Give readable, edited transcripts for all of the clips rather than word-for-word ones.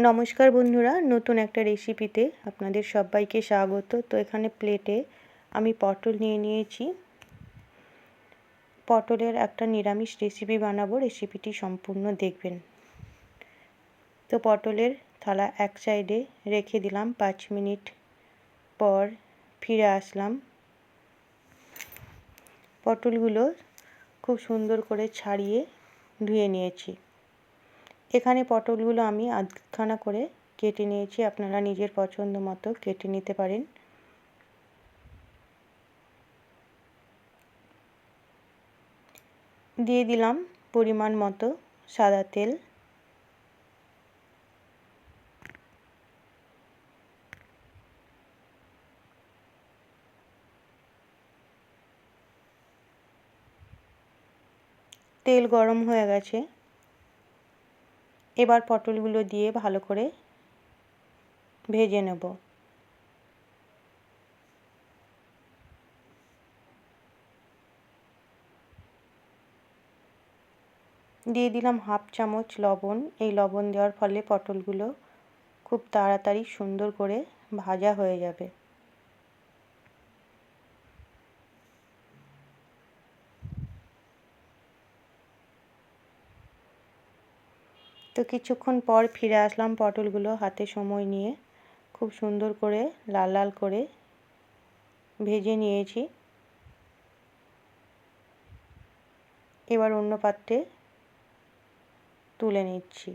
নমস্কার বন্ধুরা, নতুন একটা রেসিপিতে আপনাদের সবাইকে স্বাগত। তো এখানে প্লেটে আমি পটল নিয়ে নিয়েছি। পটলের একটা নিরামিষ রেসিপি বানাবো, রেসিপিটি সম্পূর্ণ দেখবেন। তো পটলের থালা এক সাইডে রেখে দিলাম। 5 মিনিট পর ফিরে আসলাম। পটলগুলো খুব সুন্দর করে ছাড়িয়ে ধুয়ে নিয়েছি। এখানে পটলগুলো আমি আধখানা করে কেটে নিয়েছি, আপনারা নিজের পছন্দ মতো কেটে নিতে পারেন। দিয়ে দিলাম পরিমাণ মতো সাদা তেল। তেল গরম হয়ে গেছে। এবার পটলগুলো দিয়ে ভালো করে ভেজে নেব। দিয়ে দিলাম হাফ চামচ লবণ। এই লবণ দেওয়ার ফলে পটলগুলো খুব তাড়াতাড়ি সুন্দর করে ভাজা হয়ে যাবে। তো কিছুক্ষণ পর ফিরে আসলাম। পটলগুলো হাতে সময় নিয়ে খুব সুন্দর করে লাল লাল করে ভেজে নিয়েছি। এবার অন্য পাত্রে তুলে নিচ্ছি।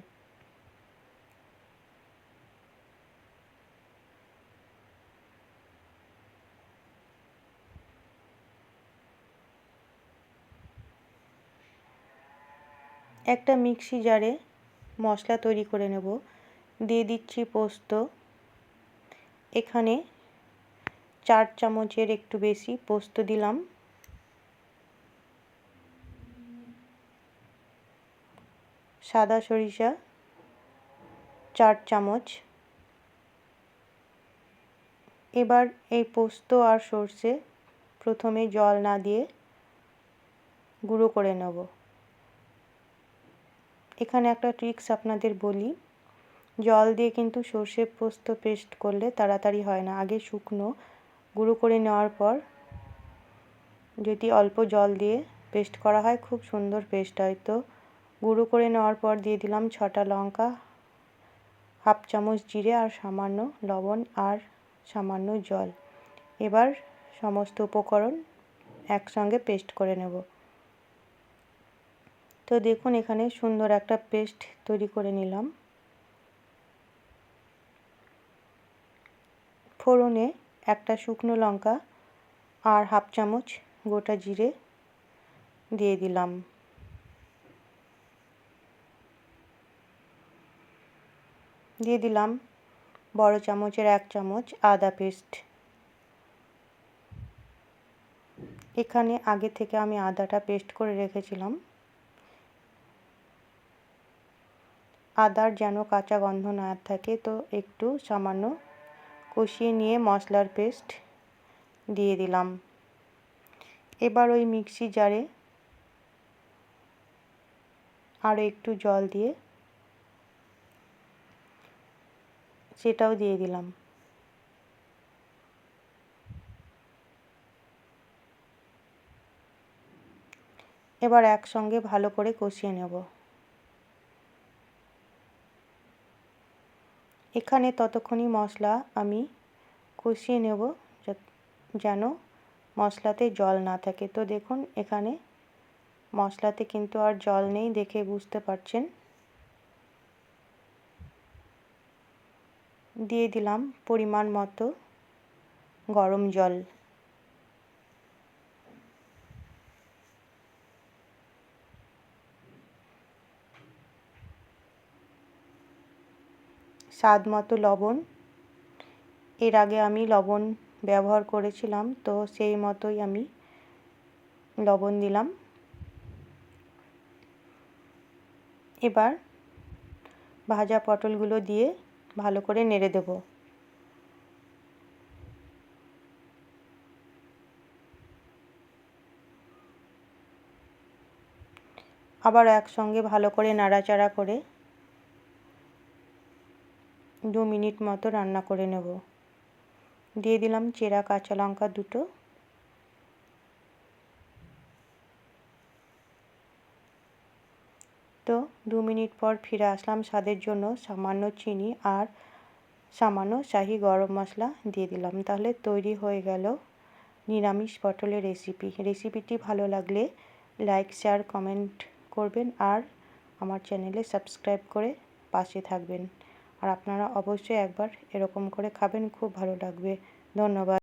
একটা মিক্সি জারে মশলা তৈরি করে নেব। দিয়ে দিচ্ছি পোস্ত। এখানে 4 চামচের একটু বেশি পোস্ত দিলাম। সাদা সরিষা 4 চামচ। এবার এই পোস্ত আর সর্ষে প্রথমে জল না দিয়ে গুঁড়ো করে নেব। এখানে একটা ট্রিক্স আপনাদের বলি, জল দিয়ে কিন্তু সর্ষে পোস্ত পেস্ট করলে তাড়াতাড়ি হয় না। আগে শুকনো গুঁড়ো করে নেওয়ার পর যদি অল্প জল দিয়ে পেস্ট করা হয় খুব সুন্দর পেস্ট হয়। তো গুঁড়ো করে নেওয়ার পর দিয়ে দিলাম 6টা লঙ্কা, হাফ চামচ জিরে আর সামান্য লবণ আর সামান্য জল। এবার সমস্ত উপকরণ একসঙ্গে পেস্ট করে নেব। তো দেখুন এখানে সুন্দর একটা পেস্ট তৈরি করে নিলাম। ফোড়নে একটা শুকনো লঙ্কা আর হাফ চামচ গোটা জিরে দিয়ে দিলাম। দিয়ে দিলাম বড় চামচের 1 চামচ আদা পেস্ট। এখানে আগে থেকে আমি আদাটা পেস্ট করে রেখেছিলাম। আদার যেন কাঁচা গন্ধ না থাকে, তো একটু সামান্য কষিয়ে নিয়ে মশলার পেস্ট দিয়ে দিলাম। এবার ওই মিক্সি জারে আরও একটু জল দিয়ে সেটাও দিয়ে দিলাম। এবার একসঙ্গে ভালো করে কষিয়ে নেব। এখানে ততক্ষণই মশলা আমি কষিয়ে নেব যেন মশলাতে জল না থাকে। তো দেখুন এখানে মশলাতে কিন্তু আর জল নেই, দেখে বুঝতে পারছেন। দিয়ে দিলাম পরিমাণ মতো গরম জল। স্বাদ মতো লবণ। এর আগে আমি লবণ ব্যবহার করেছিলাম, তো সেই মতোই আমি লবণ দিলাম। এবার ভাজা পটলগুলো দিয়ে ভালো করে নেড়ে দেব। আবার একসঙ্গে ভালো করে নাড়াচাড়া করে 2 মিনিট মতো রান্না করে নেব। দিয়ে দিলাম চেরা কাঁচা লঙ্কা দুটো। তো 2 মিনিট পর ফিরে আসলাম। স্বাদের জন্য সামান্য চিনি আর সামান্য শাহি গরম মশলা দিয়ে দিলাম। তাহলে তৈরি হয়ে গেল নিরামিষ পটলের রেসিপি। রেসিপিটি ভালো লাগলে লাইক, শেয়ার, কমেন্ট করবেন আর আমার চ্যানেলে সাবস্ক্রাইব করে পাশে থাকবেন। আর আপনারা অবশ্যই একবার এরকম করে খাবেন, খুব ভালো লাগবে। ধন্যবাদ।